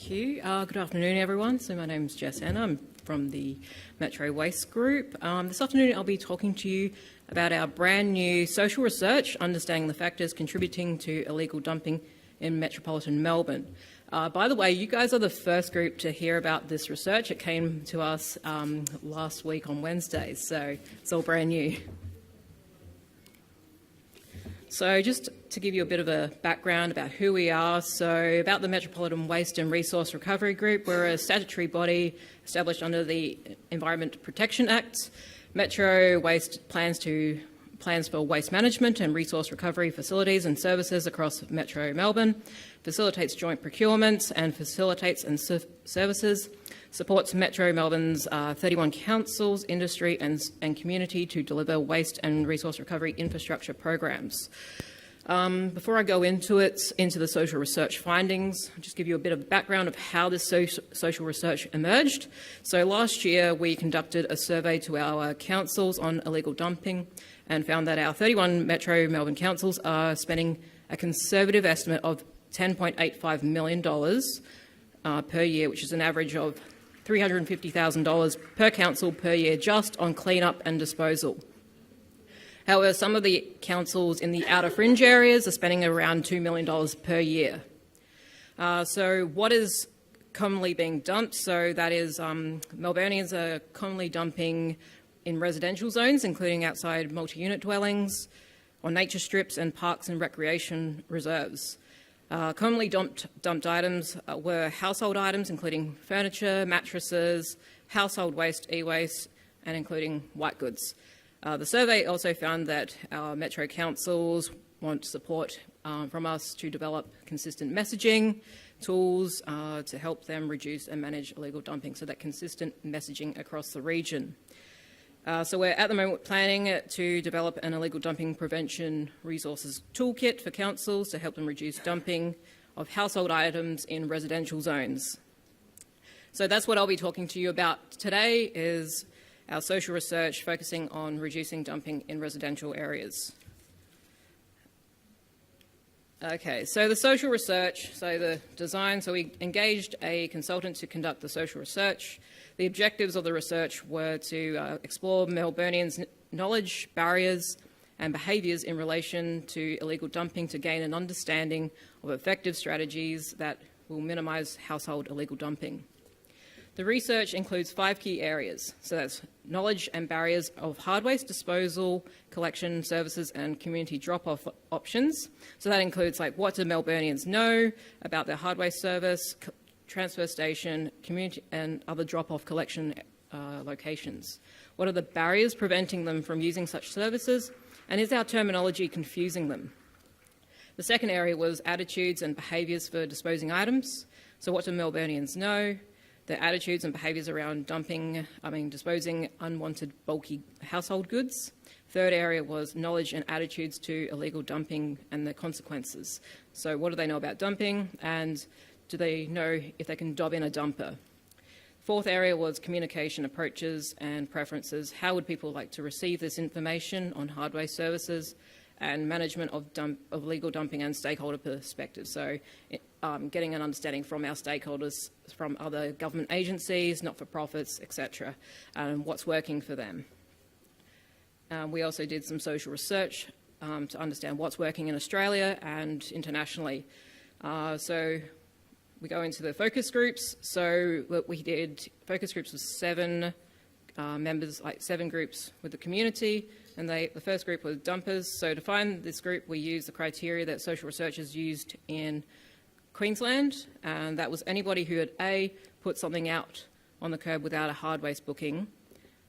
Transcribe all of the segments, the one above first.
Thank you. Good afternoon, everyone. So my name's Jess and I'm from the Metro Waste Group. This afternoon I'll be talking to you about our brand new social research, understanding the factors contributing to illegal dumping in Metropolitan Melbourne. By the way, you guys are the first group to hear about this research. It came to us last week on Wednesday, so it's all brand new. So just to give you a bit of a background about who we are, so about the Metropolitan Waste and Resource Recovery Group, we're a statutory body established under the Environment Protection Act. Metro Waste plans for waste management and resource recovery facilities and services across Metro Melbourne, facilitates joint procurement and facilitates and services, supports Metro Melbourne's 31 councils, industry and community to deliver waste and resource recovery infrastructure programs. Before I go into the social research findings, I'll just give you a bit of background of how this social research emerged. So last year we conducted a survey to our councils on illegal dumping and found that our 31 Metro Melbourne councils are spending a conservative estimate of $10.85 million per year, which is an average of $350,000 per council per year just on clean-up and disposal. However, some of the councils in the outer fringe areas are spending around $2 million per year. So what is commonly being dumped? So that is Melburnians are commonly dumping in residential zones, including outside multi-unit dwellings, on nature strips and parks and recreation reserves. Commonly dumped items were household items, including furniture, mattresses, household waste, e-waste, and including white goods. The survey also found that our Metro councils want support from us to develop consistent messaging, tools to help them reduce and manage illegal dumping, so that consistent messaging across the region. So we're at the moment planning to develop an illegal dumping prevention resources toolkit for councils to help them reduce dumping of household items in residential zones. So that's what I'll be talking to you about today, is our social research focusing on reducing dumping in residential areas. Okay, so the social research, so the design, so we engaged a consultant to conduct the social research. The objectives of the research were to explore Melburnians' knowledge, barriers and behaviours in relation to illegal dumping to gain an understanding of effective strategies that will minimise household illegal dumping. The research includes 5 key areas, so that's knowledge and barriers of hard waste disposal, collection services and community drop-off options. So that includes like what do Melburnians know about their hard waste service, transfer station, community and other drop-off collection locations. What are the barriers preventing them from using such services, and is our terminology confusing them? The second area was attitudes and behaviours for disposing items. So what do Melburnians know? Their attitudes and behaviours around disposing unwanted bulky household goods. Third area was knowledge and attitudes to illegal dumping and the consequences. So what do they know about dumping, and do they know if they can dob in a dumper? Fourth area was communication approaches and preferences. How would people like to receive this information on hard waste services, and management of legal dumping and stakeholder perspectives. So getting an understanding from our stakeholders, from other government agencies, not-for-profits, etc., and what's working for them. We also did some social research to understand what's working in Australia and internationally. So we go into the focus groups. So what we did, focus groups with 7 members, like 7 groups with the community, and the first group was dumpers. So to find this group, we used the criteria that social researchers used in Queensland, and that was anybody who had A, put something out on the curb without a hard waste booking,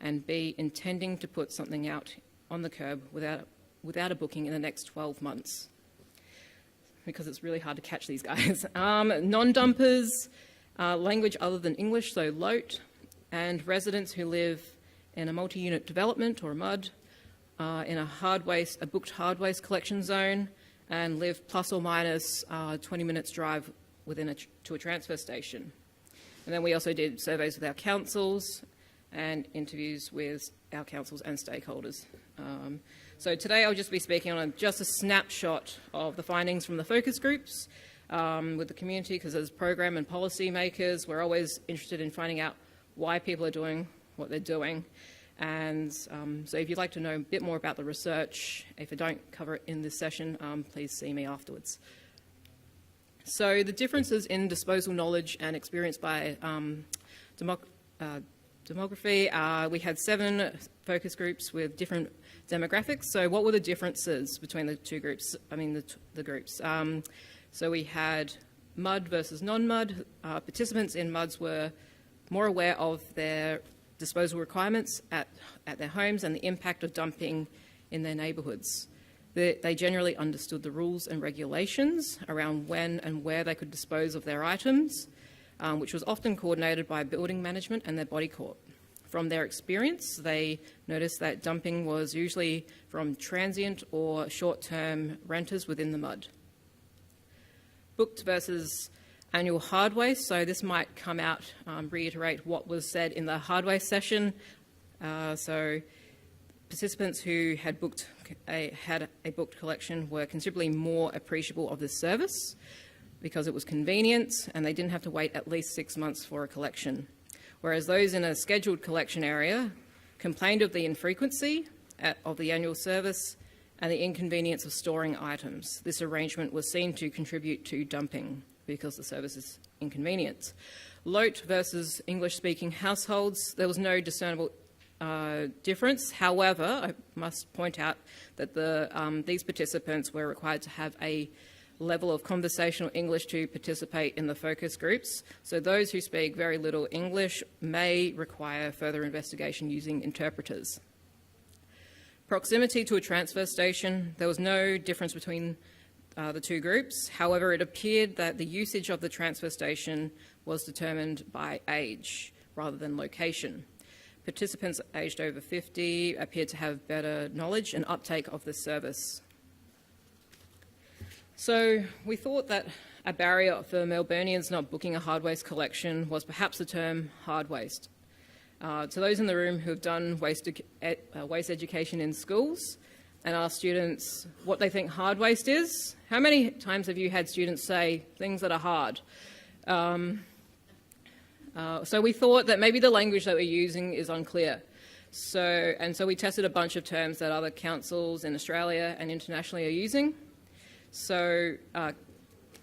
and B, intending to put something out on the curb without a booking in the next 12 months, because it's really hard to catch these guys. Non-dumpers, language other than English, so LOTE, and residents who live in a multi-unit development or a MUD, in a booked hard waste collection zone, and live plus or minus 20 minutes drive to a transfer station. And then we also did surveys with our councils and interviews with our councils and stakeholders. So today I'll just be speaking on just a snapshot of the findings from the focus groups. with the community, because as program and policy makers, we're always interested in finding out why people are doing what they're doing. And so if you'd like to know a bit more about the research, if I don't cover it in this session, please see me afterwards. So the differences in disposal knowledge and experience by demography, we had 7 focus groups with different demographics. So what were the differences between the two groups? The groups. So we had MUD versus non-MUD. Participants in MUDs were more aware of their disposal requirements at their homes and the impact of dumping in their neighbourhoods. They generally understood the rules and regulations around when and where they could dispose of their items, which was often coordinated by building management and their body corp. From their experience, they noticed that dumping was usually from transient or short-term renters within the MUD. Booked versus annual hard waste. So this might come out, reiterate what was said in the hard waste session. So participants who had a booked collection were considerably more appreciable of this service because it was convenient and they didn't have to wait at least 6 months for a collection. Whereas those in a scheduled collection area complained of the infrequency of the annual service and the inconvenience of storing items. This arrangement was seen to contribute to dumping because the service is inconvenient. LOTE versus English-speaking households, there was no discernible difference. However, I must point out that these participants were required to have a level of conversational English to participate in the focus groups. So those who speak very little English may require further investigation using interpreters. Proximity to a transfer station, there was no difference between the two groups. However, it appeared that the usage of the transfer station was determined by age rather than location. Participants aged over 50 appeared to have better knowledge and uptake of the service. So we thought that a barrier for Melburnians not booking a hard waste collection was perhaps the term hard waste. To those in the room who have done waste education in schools and asked students what they think hard waste is, how many times have you had students say things that are hard? So we thought that maybe the language that we're using is unclear. So we tested a bunch of terms that other councils in Australia and internationally are using. So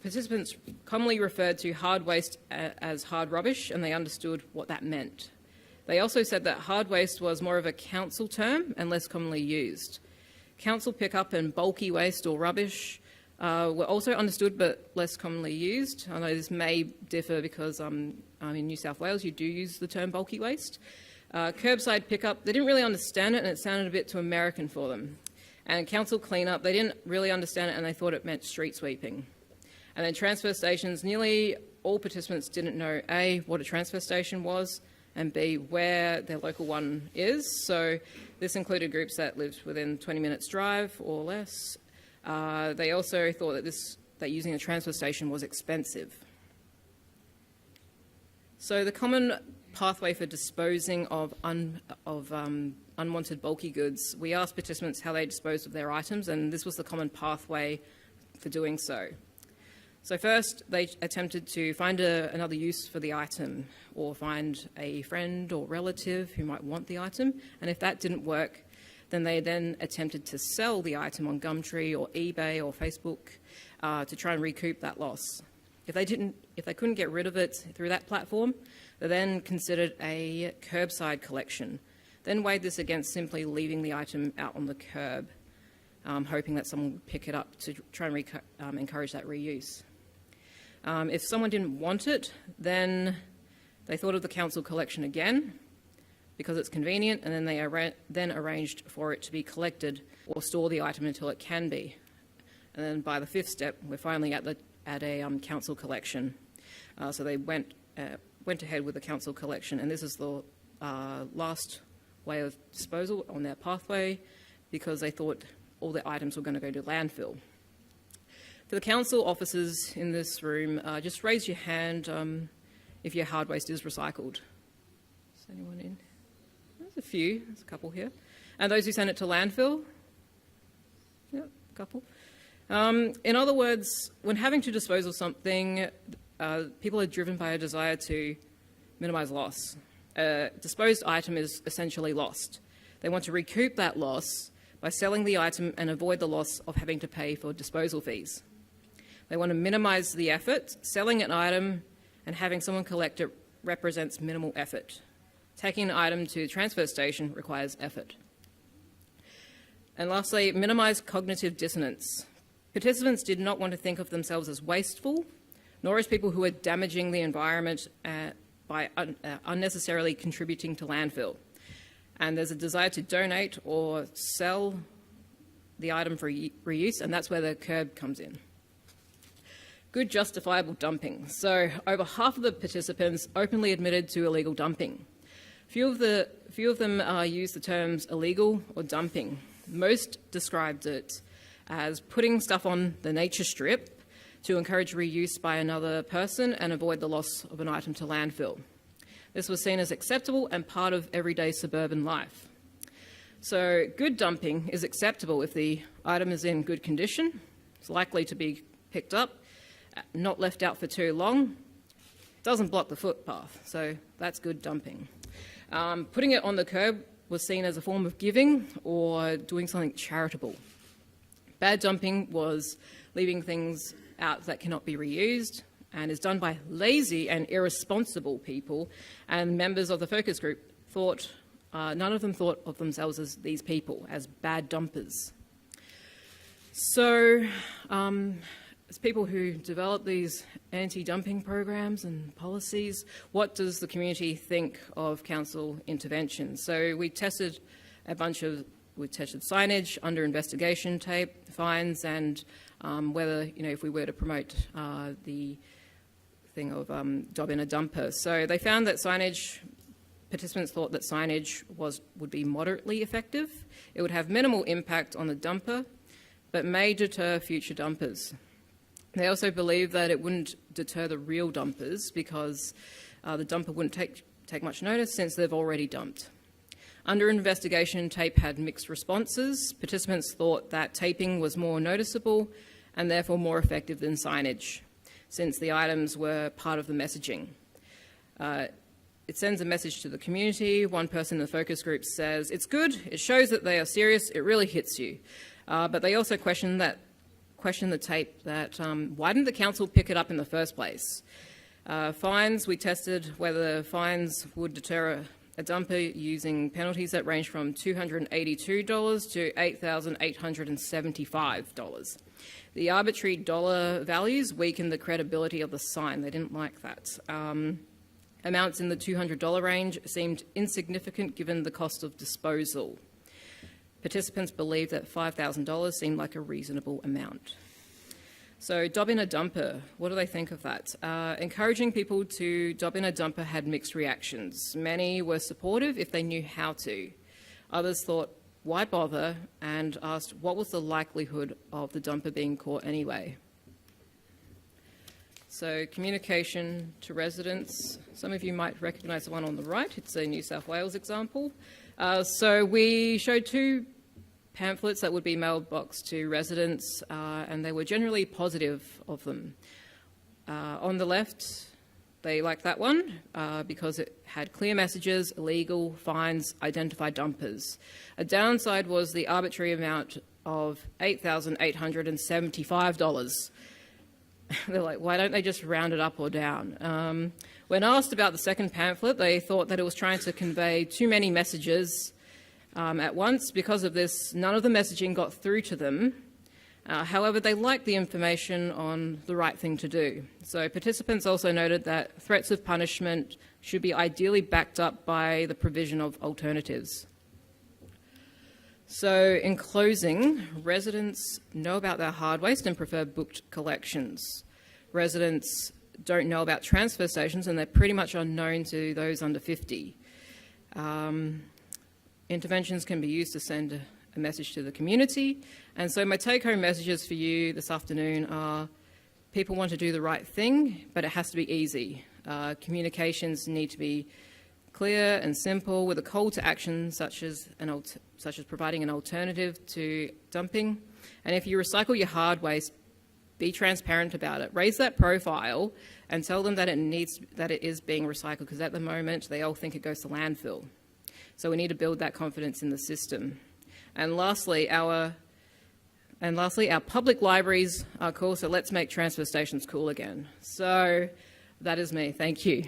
participants commonly referred to hard waste as hard rubbish, and they understood what that meant. They also said that hard waste was more of a council term and less commonly used. Council pickup and bulky waste or rubbish were also understood but less commonly used. I know this may differ because in New South Wales you do use the term bulky waste. Curbside pickup, they didn't really understand it and it sounded a bit too American for them. And council cleanup, they didn't really understand it and they thought it meant street sweeping. And then transfer stations, nearly all participants didn't know A, what a transfer station was, and B, where their local one is. So this included groups that lived within 20 minutes drive or less. They also thought that using a transfer station was expensive. So the common pathway for disposing of unwanted bulky goods, we asked participants how they disposed of their items, and this was the common pathway for doing so. So first, they attempted to find another use for the item or find a friend or relative who might want the item, and if that didn't work, then they attempted to sell the item on Gumtree or eBay or Facebook to try and recoup that loss. If they couldn't get rid of it through that platform, they then considered a curbside collection, then weighed this against simply leaving the item out on the curb, hoping that someone would pick it up to try and encourage that reuse. If someone didn't want it, then they thought of the council collection again because it's convenient, and then they then arranged for it to be collected or store the item until it can be. And then by the 5th step, we're finally at a council collection. So they went ahead with the council collection, and this is the last way of disposal on their pathway because they thought all the items were going to go to landfill. For the council officers in this room, just raise your hand if your hard waste is recycled. Is anyone in? There's a few. There's a couple here. And those who send it to landfill? Yep, a couple. In other words, when having to dispose of something, people are driven by a desire to minimise loss. A disposed item is essentially lost. They want to recoup that loss by selling the item and avoid the loss of having to pay for disposal fees. They want to minimise the effort. Selling an item and having someone collect it represents minimal effort. Taking an item to a transfer station requires effort. And lastly, minimise cognitive dissonance. Participants did not want to think of themselves as wasteful, nor as people who are damaging the environment by unnecessarily contributing to landfill. And there's a desire to donate or sell the item for reuse, and that's where the curb comes in. Good justifiable dumping. So over half of the participants openly admitted to illegal dumping. Few of them use the terms illegal or dumping. Most described it as putting stuff on the nature strip to encourage reuse by another person and avoid the loss of an item to landfill. This was seen as acceptable and part of everyday suburban life. So good dumping is acceptable if the item is in good condition, it's likely to be picked up, not left out for too long, doesn't block the footpath, so that's good dumping. Putting it on the curb was seen as a form of giving or doing something charitable. Bad dumping was leaving things out that cannot be reused and is done by lazy and irresponsible people, and members of the focus group thought, none of them thought of themselves as these people, as bad dumpers. So, as people who develop these anti-dumping programs and policies, what does the community think of council interventions? So we tested signage, under investigation tape, fines, and whether, if we were to promote the thing of dob in a dumper. So they found that participants thought that signage would be moderately effective. It would have minimal impact on the dumper, but may deter future dumpers. They also believe that it wouldn't deter the real dumpers because the dumper wouldn't take much notice since they've already dumped. Under investigation, tape had mixed responses. Participants thought that taping was more noticeable and therefore more effective than signage, since the items were part of the messaging. It sends a message to the community. One person in the focus group says, "It's good, it shows that they are serious, it really hits you." But they also question the tape that why didn't the council pick it up in the first place? Fines, we tested whether fines would deter a dumper using penalties that range from $282 to $8,875. The arbitrary dollar values weakened the credibility of the sign. They didn't like that. Amounts in the $200 range seemed insignificant given the cost of disposal. Participants believed that $5,000 seemed like a reasonable amount. So dob in a dumper, what do they think of that? Encouraging people to dob in a dumper had mixed reactions. Many were supportive if they knew how to. Others thought, why bother? And asked, what was the likelihood of the dumper being caught anyway? So communication to residents. Some of you might recognise the one on the right. It's a New South Wales example. So we showed two pamphlets that would be mailboxed to residents, and they were generally positive of them. On the left, they liked that one because it had clear messages, illegal, fines, identified dumpers. A downside was the arbitrary amount of $8,875. They're like, why don't they just round it up or down? When asked about the second pamphlet, they thought that it was trying to convey too many messages at once. Because of this, none of the messaging got through to them. However, they liked the information on the right thing to do. So participants also noted that threats of punishment should be ideally backed up by the provision of alternatives. So in closing, residents know about their hard waste and prefer booked collections. Residents don't know about transfer stations, and they're pretty much unknown to those under 50. Interventions can be used to send a message to the community. And so my take-home messages for you this afternoon are people want to do the right thing, but it has to be easy. Communications need to be clear and simple, with a call to action such as providing an alternative to dumping. And if you recycle your hard waste, be transparent about it. Raise that profile and tell them that it is being recycled, because at the moment they all think it goes to landfill. So we need to build that confidence in the system. And lastly, our public libraries are cool, so let's make transfer stations cool again. So that is me. Thank you.